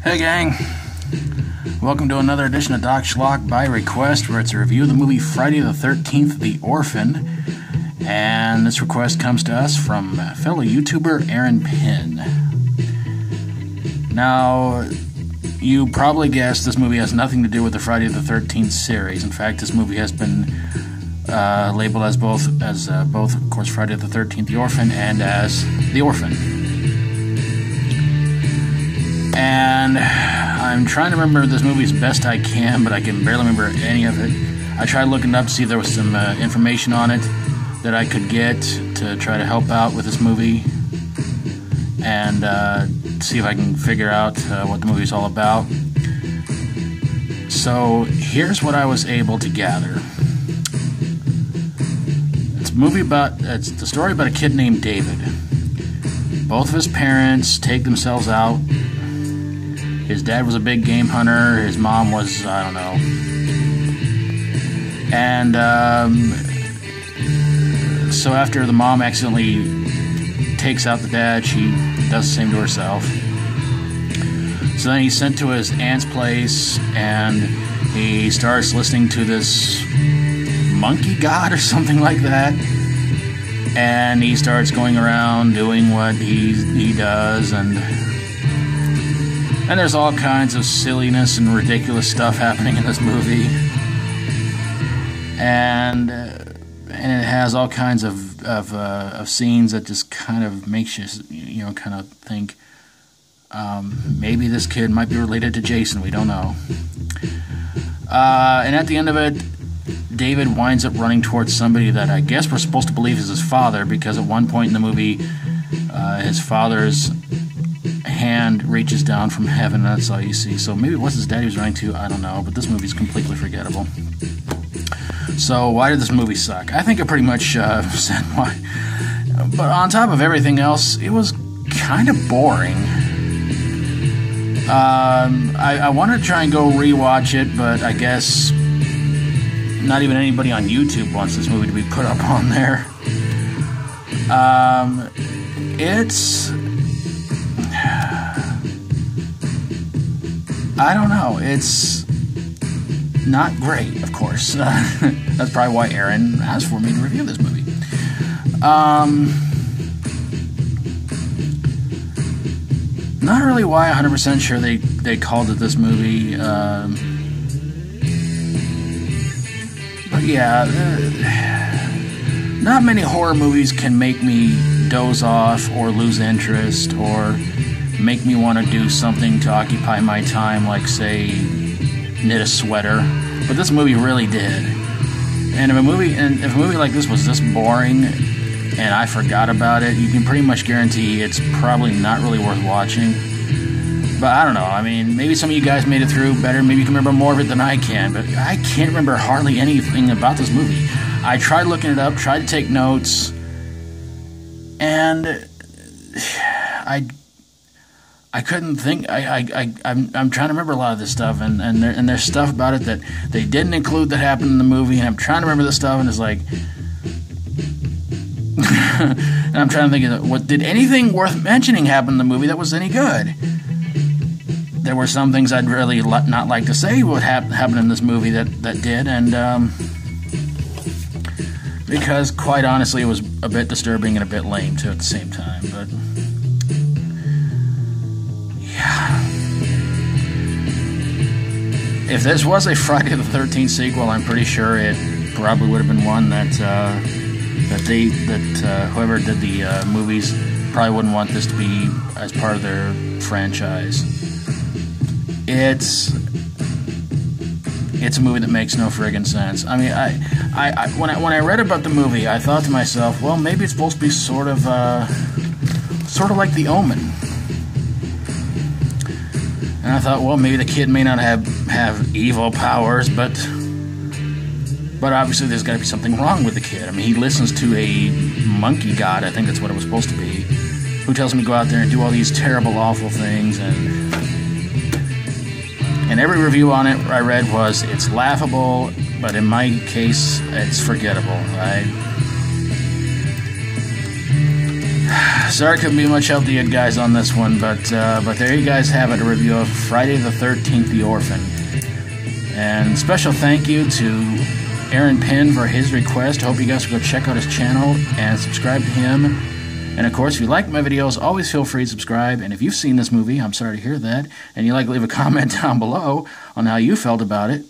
Hey gang, welcome to another edition of Doc Schlock by request, where it's a review of the movie Friday the 13th, The Orphan. And this request comes to us from fellow YouTuber Aaron Pynn. Now, you probably guessed this movie has nothing to do with the Friday the 13th series. In fact, this movie has been labeled as both, of course, Friday the 13th, The Orphan, and as The Orphan. And I'm trying to remember this movie as best I can, but I can barely remember any of it. I tried looking it up to see if there was some information on it that I could get to try to help out with this movie, and see if I can figure out what the movie's all about. So here's what I was able to gather. It's the story about a kid named David. Both of his parents take themselves out. His dad was a big game hunter. His mom was, I don't know. And so after the mom accidentally takes out the dad, she does the same to herself. So then he's sent to his aunt's place, and he starts listening to this monkey god or something like that. And he starts going around doing what he does, and there's all kinds of silliness and ridiculous stuff happening in this movie. And it has all kinds of scenes that just kind of makes you kind of think, maybe this kid might be related to Jason. We don't know. And at the end of it, David winds up running towards somebody that I guess we're supposed to believe is his father, because at one point in the movie, his father's hand reaches down from heaven, and that's all you see. So maybe what's his daddy was running to, I don't know, but this movie's completely forgettable. So why did this movie suck? I think I pretty much said why. But on top of everything else, it was kind of boring. I wanted to try and go rewatch it, but I guess not even anybody on YouTube wants this movie to be put up on there. I don't know. It's not great, of course. That's probably why Aaron asked for me to review this movie. Not really why 100% sure they called it this movie. But yeah, not many horror movies can make me doze off or lose interest or make me want to do something to occupy my time, like, say, knit a sweater. But this movie really did. And if a movie like this was this boring and I forgot about it, you can pretty much guarantee it's probably not really worth watching. But I don't know. I mean, maybe some of you guys made it through better. Maybe you can remember more of it than I can. But I can't remember hardly anything about this movie. I tried looking it up, tried to take notes, and I couldn't think. I'm trying to remember a lot of this stuff, and there's stuff about it that they didn't include that happened in the movie, and I'm trying to remember this stuff, and it's like, and I'm trying to think of what did anything worth mentioning happen in the movie that was any good. There were some things I'd really not like to say what happened in this movie that did, and because quite honestly, it was a bit disturbing and a bit lame too at the same time, but. If this was a Friday the 13th sequel, I'm pretty sure it probably would have been one that whoever did the movies probably wouldn't want this to be as part of their franchise. It's a movie that makes no friggin' sense. I mean, when I read about the movie, I thought to myself, well, maybe it's supposed to be sort of like The Omen. And I thought, well, maybe the kid may not have evil powers, but obviously there's got to be something wrong with the kid. I mean, he listens to a monkey god, I think that's what it was supposed to be, who tells him to go out there and do all these terrible, awful things. And every review on it I read was, it's laughable, but in my case, it's forgettable. Sorry I couldn't be much help to you guys on this one, but there you guys have it, a review of Friday the 13th, The Orphan. And special thank you to Aaron Pynn for his request. Hope you guys will go check out his channel and subscribe to him. And of course, if you like my videos, always feel free to subscribe. And if you've seen this movie, I'm sorry to hear that, and you'd like to leave a comment down below on how you felt about it,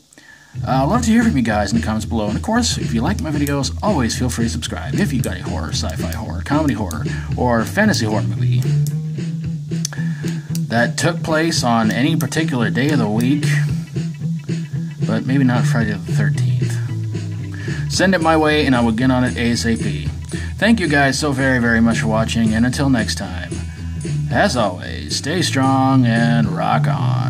I'd love to hear from you guys in the comments below. And of course, if you like my videos, always feel free to subscribe if you've got a horror, sci-fi horror, comedy horror, or fantasy horror movie that took place on any particular day of the week, but maybe not Friday the 13th. Send it my way and I will get on it ASAP. Thank you guys so very, very much for watching, and until next time, as always, stay strong and rock on.